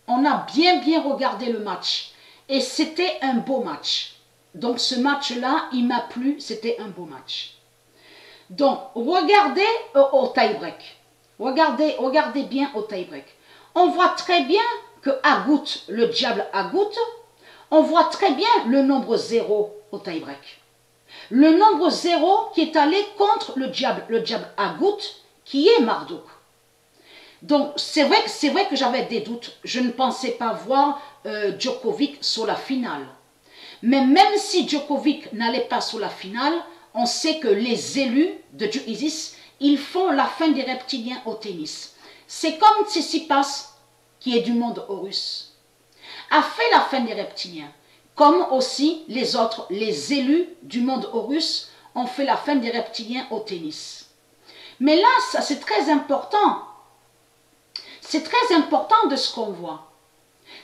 On a bien regardé le match. Et c'était un beau match. Donc ce match-là, il m'a plu, c'était un beau match. Donc, regardez au tie-break. Regardez bien au tie-break. On voit très bien que Agout, le diable Agout, on voit très bien le nombre 0 au tie-break. Le nombre 0 qui est allé contre le diable Agout, qui est Marduk. Donc, c'est vrai que j'avais des doutes. Je ne pensais pas voir Djokovic sur la finale. Mais même si Djokovic n'allait pas sur la finale, on sait que les élus de Dieu Isis, ils font la fin des reptiliens au tennis. C'est comme Tsitsipas, qui est du monde Horus, a fait la fin des reptiliens. Comme aussi les autres, les élus du monde Horus, ont fait la fin des reptiliens au tennis. Mais là, ça c'est très important. C'est très important de ce qu'on voit.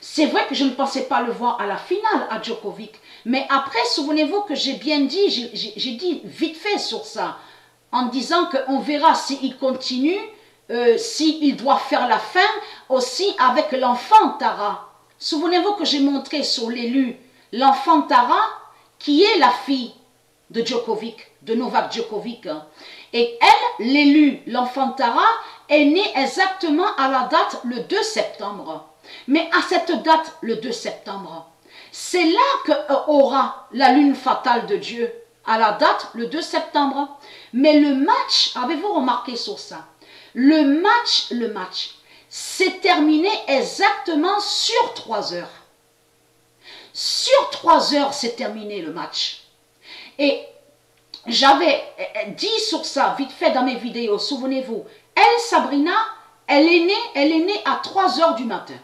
C'est vrai que je ne pensais pas le voir à la finale, à Djokovic. Mais après, souvenez-vous que j'ai bien dit, j'ai dit vite fait sur ça, en disant qu'on verra s'il continue, s'il doit faire la fin, aussi avec l'enfant Tara. Souvenez-vous que j'ai montré sur l'élu l'enfant Tara, qui est la fille de Djokovic, de Novak Djokovic. Et elle, l'élu, l'enfant Tara, est née exactement à la date le 2 septembre. Mais à cette date, le 2 septembre, c'est là que aura la lune fatale de Dieu, à la date, le 2 septembre. Mais le match, avez-vous remarqué sur ça? Le match, s'est terminé exactement sur 3 heures. Sur 3 heures, c'est terminé le match. Et j'avais dit sur ça, vite fait dans mes vidéos, souvenez-vous, elle, Sabrina, elle est née à 3 heures du matin.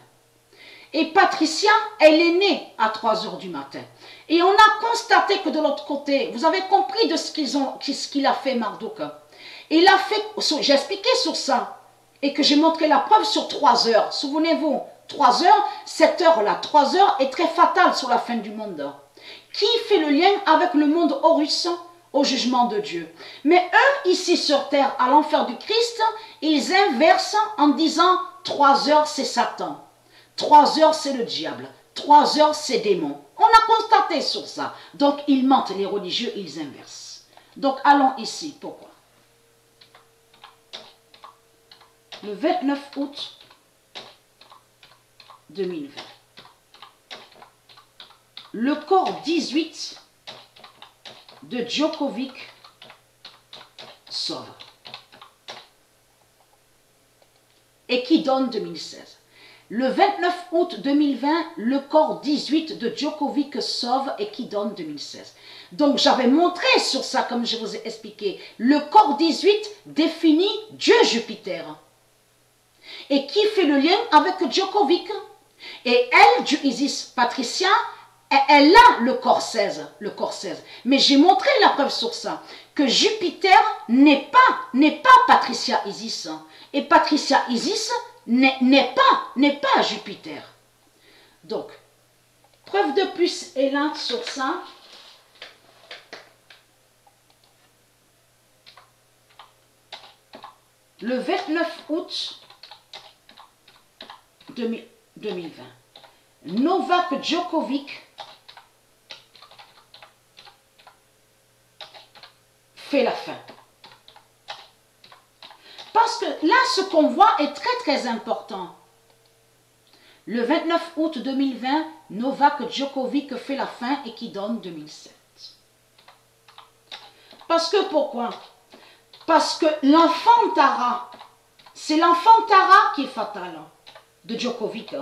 Et Patricia, elle est née à 3 heures du matin. Et on a constaté que de l'autre côté, vous avez compris de ce qu'il a fait Marduk. Il a fait, j'ai expliqué sur ça, et que j'ai montré la preuve sur 3 heures. Souvenez-vous, 3 heures, cette heure-là, 3 heures est très fatale sur la fin du monde. Qui fait le lien avec le monde Horus au jugement de Dieu? Mais eux, ici sur terre, à l'enfer du Christ, ils inversent en disant 3 heures, c'est Satan. 3 heures, c'est le diable. 3 heures, c'est démon. On a constaté sur ça. Donc, ils mentent, les religieux, ils inversent. Donc, allons ici. Pourquoi? Le 29 août 2020. Le corps 18 de Djokovic sauve. Et qui donne 2016. Le 29 août 2020, le corps 18 de Djokovic sauve et qui donne 2016. Donc j'avais montré sur ça, comme je vous ai expliqué, le corps 18 définit Dieu Jupiter. Et qui fait le lien avec Djokovic? Et elle, Dieu Isis, Patricia, elle a le corps 16. Mais j'ai montré la preuve sur ça, que Jupiter n'est pas Patricia Isis. Et Patricia Isis n'est pas Jupiter. Donc, preuve de plus est là sur ça. Le 29 août 2020, Novak Djokovic fait la fin. Parce que là, ce qu'on voit est très important. Le 29 août 2020, Novak Djokovic fait la fin et qui donne 2007. Parce que pourquoi? Parce que l'enfant Tara, c'est l'enfant Tara qui est fatal de Djokovic.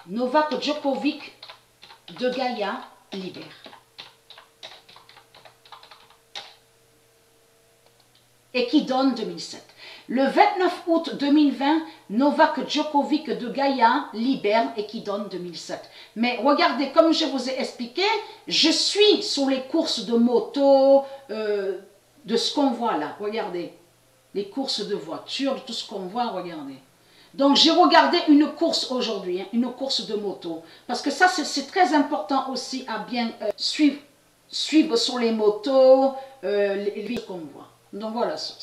Novak Djokovic de Gaïa libère. Et qui donne 2007. Le 29 août 2020, Novak Djokovic de Gaïa libère et qui donne 2007. Mais regardez, comme je vous ai expliqué, je suis sur les courses de moto, de ce qu'on voit là. Regardez, les courses de voitures, de tout ce qu'on voit, regardez. Donc j'ai regardé une course aujourd'hui, hein, une course de moto. Parce que ça, c'est très important aussi à bien suivre sur les motos, les qu'on voit. Donc voilà, ça.